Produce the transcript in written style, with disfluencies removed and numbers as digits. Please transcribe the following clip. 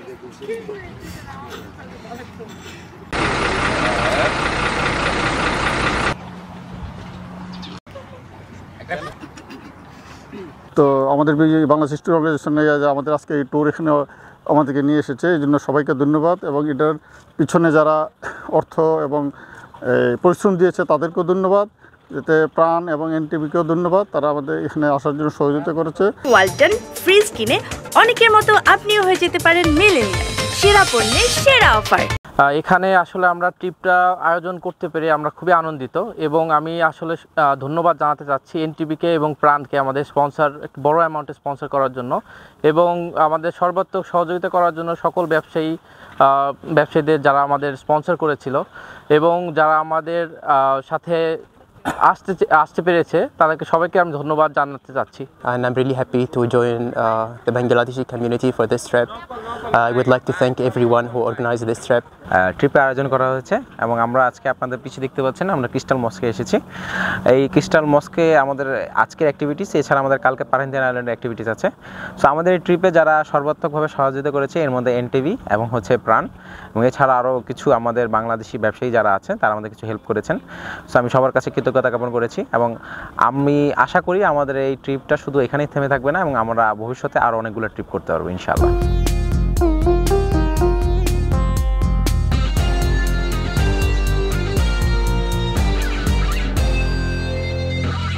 তো আমাদের বাংলাদেশ হিস্ট্রি অর্গানাইজেশনে আমাদের আজকে এই ট্যুর এখানে আমাদেরকে নিয়ে এসেছে, এই জন্য সবাইকে ধন্যবাদ। এবং এটার পিছনে যারা অর্থ এবং পরিশ্রম দিয়েছে তাদেরকেও ধন্যবাদ, এতে প্রাণ এবং এনটিভিকেও ধন্যবাদ, তারা আমাদের এখানে আসার জন্য সহযোগিতা করেছে। ওয়ালটন ফ্রিজ কিনে অনেকের মতো আপনিও হয়ে যেতে পারেন মিলেনিয়াল, সেরা পণ্যের সেরা অফার। এখানে আসলে আমরা ট্রিপটা আয়োজন করতে পেরে আমরা খুবই আনন্দিত, এবং আমি আসলে ধন্যবাদ জানাতে চাচ্ছি এনটিভিকে এবং প্রাণকে আমাদের স্পন্সর বড় অ্যামাউন্টে স্পন্সর করার জন্য, এবং আমাদের সর্বাত্মক সহযোগিতা করার জন্য সকল ব্যবসায়ীদের যারা আমাদের স্পন্সর করেছিল এবং যারা আমাদের সাথে আসতে পেরেছে তাদেরকে সবাইকে আমি ধন্যবাদ জানাতে চাচ্ছি। And I'm really happy to join the Bangladeshi community for this trip. I would like to thank everyone who organized this trip. ট্রিপে আয়োজন করা হয়েছে এবং আমরা আজকে আপনাদের পিছিয়ে দেখতে পাচ্ছেন আমরা ক্রিস্টাল মস্কে এসেছি। এই ক্রিস্টাল মস্কে আমাদের আজকের অ্যাক্টিভিটিস, এছাড়া আমাদের কালকে পারেন্দিয়ান আইল্যান্ডের অ্যাক্টিভিটিস আছে। সো আমাদের এই ট্রিপে যারা সর্বাত্মকভাবে সহযোগিতা করেছে এর মধ্যে এনটিভি এবং প্রাণ, এবং এছাড়া আরও কিছু আমাদের বাংলাদেশি ব্যবসায়ী যারা আছেন তারা আমাদের কিছু হেল্প করেছেন। সো আমি সবার কাছে কৃতজ্ঞতা জ্ঞাপন করেছি, এবং আমি আশা করি আমাদের এই ট্রিপটা শুধু এখানেই থেমে থাকবে না, এবং আমরা ভবিষ্যতে আরও অনেকগুলো ট্রিপ করতে পারবো ইনশাআল্লাহ।